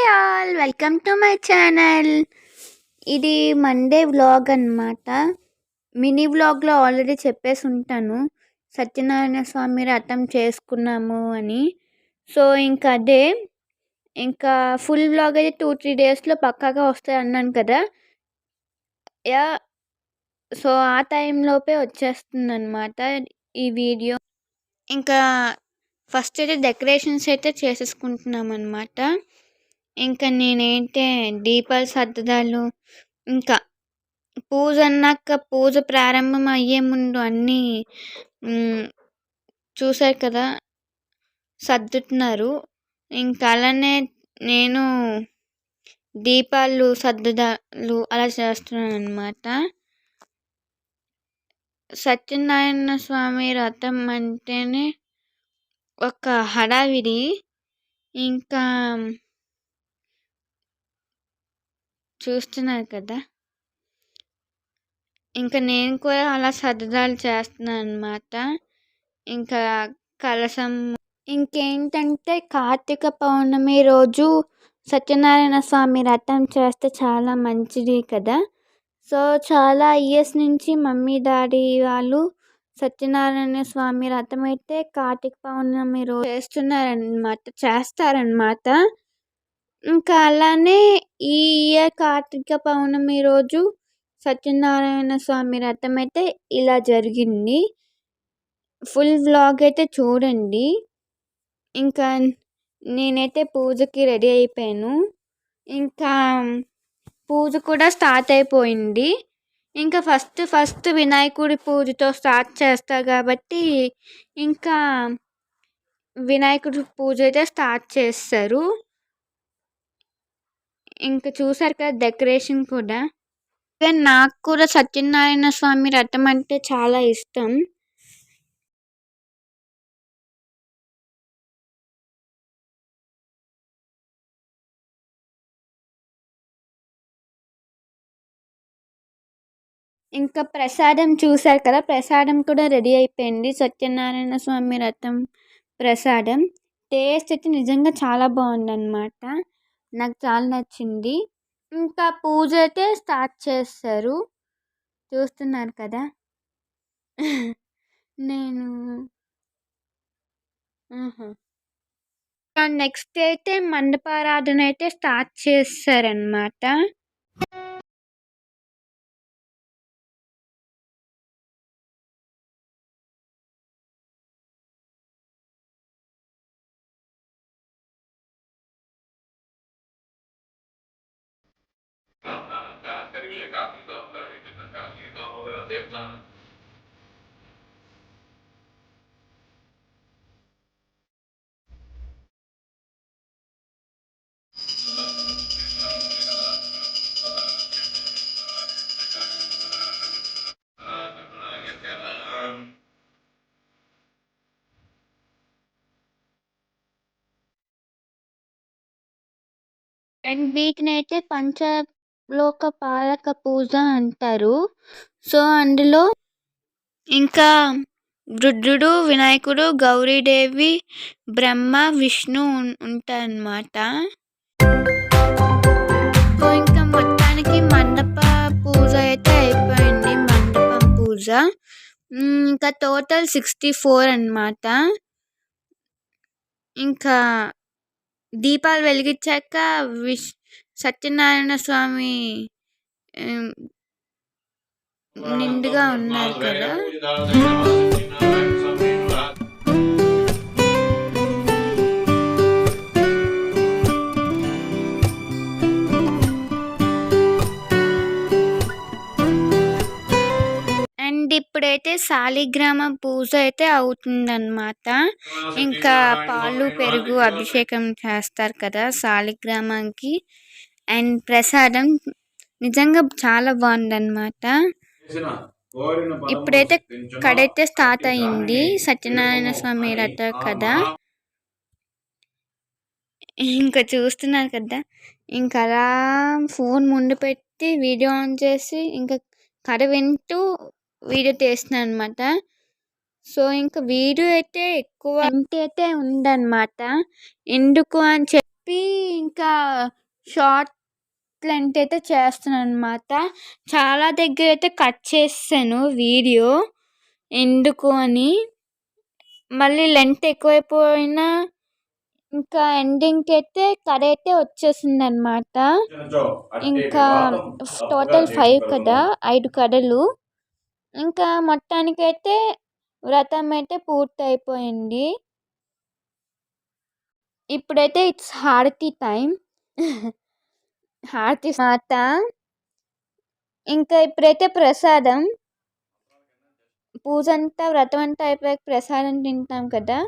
Hi all, welcome to my channel. ఇది Monday vlog అన్నమాట. Mini వ్లాగ్లో ఆల్రెడీ చెప్పేసి ఉంటాను, సత్యనారాయణ స్వామి వ్రతం చేసుకున్నాము అని. సో ఇంకా అదే, ఇంకా ఫుల్ వ్లాగ్ అయితే 2-3 డేస్లో పక్కాగా వస్తాయి అన్నాను కదా. యా, సో ఆ టైంలోపే వచ్చేస్తుంది అనమాట ఈ వీడియో. ఇంకా ఫస్ట్ అయితే డెకరేషన్స్ అయితే చేసేసుకుంటున్నాం అనమాట. ఇంకా నేనైతే దీపాలు సర్దడాలు, ఇంకా పూజ అన్నాక పూజ ప్రారంభం అయ్యే ముందు అన్నీ చూసారు కదా, సర్దుతున్నారు. ఇంకా అలానే నేను దీపాలు సర్దడాలు అలా చేస్తున్నాను అనమాట. సత్యనారాయణ స్వామి వ్రతం అంటేనే ఒక హడావిడి. ఇంకా చూస్తున్నారు కదా, ఇంకా నేను కూడా అలా సర్దడాలు చేస్తున్నాను అనమాట. ఇంకా కలశం, ఇంకేంటంటే కార్తీక పౌర్ణమి రోజు సత్యనారాయణ స్వామి వ్రతం చేస్తే చాలా మంచిది కదా. సో చాలా ఇయర్స్ నుంచి మమ్మీ డాడీ వాళ్ళు సత్యనారాయణ స్వామి వ్రతం అయితే కార్తీక పౌర్ణమి రోజు చేస్తారనమాట. ఇంకా అలానే ఈ ఇయర్ కార్తీక పౌర్ణమి రోజు సత్యనారాయణ స్వామి వ్రతం అయితే ఇలా జరిగింది. ఫుల్ వ్లాగ్ అయితే చూడండి. ఇంకా నేనైతే పూజకి రెడీ అయిపోయాను. ఇంకా పూజ కూడా స్టార్ట్ అయిపోయింది. ఇంకా ఫస్ట్ వినాయకుడి పూజతో స్టార్ట్ చేస్తారు కాబట్టి ఇంకా వినాయకుడి పూజ అయితే స్టార్ట్ చేస్తారు. ఇంకా చూసారు కదా డెకరేషన్ కూడా. నాకు కూడా సత్యనారాయణ స్వామి వ్రతం అంటే చాలా ఇష్టం. ఇంకా ప్రసాదం చూసారు కదా, ప్రసాదం కూడా రెడీ అయిపోయింది. సత్యనారాయణ స్వామి వ్రతం ప్రసాదం టేస్ట్ అయితే నిజంగా చాలా బాగుందన్నమాట. నాకు చాలా నచ్చింది. ఇంకా పూజ అయితే స్టార్ట్ చేస్తారు, చూస్తున్నారు కదా. నేను నెక్స్ట్ అయితే మండపారాధన అయితే స్టార్ట్ చేస్తారనమాట. అండ్ వీటిని అయితే పంచలోక పాలక పూజ అంటారు. సో అందులో ఇంకా రుద్రుడు, వినాయకుడు, గౌరీదేవి, బ్రహ్మ, విష్ణు ఉంటారన్నమాట. సో ఇంకా మొత్తానికి మండప పూజ అయితే అయిపోయింది, మండపం పూజ. ఇంకా టోటల్ 64 అన్నమాట. ఇంకా దీపాలు వెలిగించాక సత్యనారాయణ స్వామి నిండుగా ఉన్నారు కదా. అండ్ ఇప్పుడైతే శాలిగ్రామ పూజ అయితే అవుతుందన్నమాట. ఇంకా పాలు పెరుగు అభిషేకం చేస్తారు కదా శాలిగ్రామానికి. అండ్ ప్రసాదం నిజంగా చాలా బాగుందన్నమాట. ఇప్పుడైతే కడైతే స్టార్ట్ అయింది, సత్యనారాయణ స్వామి వ్రతం కదా. ఇంకా చూస్తున్నారు కదా, ఇంకా అలా ఫోన్ ముందు పెట్టి వీడియో ఆన్ చేసి ఇంకా కథ వింటూ వీడియో తీస్తున్నాను అనమాట. సో ఇంకా వీడియో అయితే ఎక్కువ అయితే ఉందన్నమాట. ఎందుకు అని చెప్పి ఇంకా షార్ట్ లెంత్ అయితే చేస్తున్నాను అనమాట. చాలా దగ్గర అయితే కట్ చేసాను వీడియో, ఎందుకు అని. మళ్ళీ లెంత్ ఎక్కువైపోయినా ఇంకా ఎండింగ్కి అయితే కథ అయితే వచ్చేసింది అనమాట. ఇంకా టోటల్ 5 కదా, 5 కథలు. ఇంకా మొత్తానికైతే వ్రతం అయితే పూర్తి అయిపోయింది. ఇప్పుడైతే ఇట్స్ హారతి టైం. హారతి మాత. ఇంకా ఇప్పుడైతే ప్రసాదం, పూజ అంతా వ్రతం అంతా అయిపోయాక ప్రసాదం తింటాం కదా,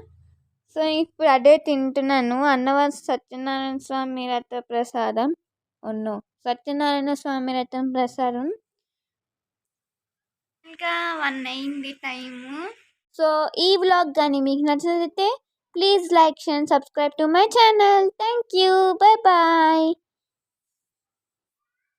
సో ఇప్పుడు అదే తింటున్నాను. అన్నవరం సత్యనారాయణ స్వామి రథ ప్రసాదం. సత్యనారాయణ స్వామి రథం ప్రసాదం. ఇంకా 1 అయింది టైము. సో ఈ వ్లాగ్ కానీ మీకు నచ్చినట్లయితే please like, share, subscribe to my channel. Thank you. Bye bye.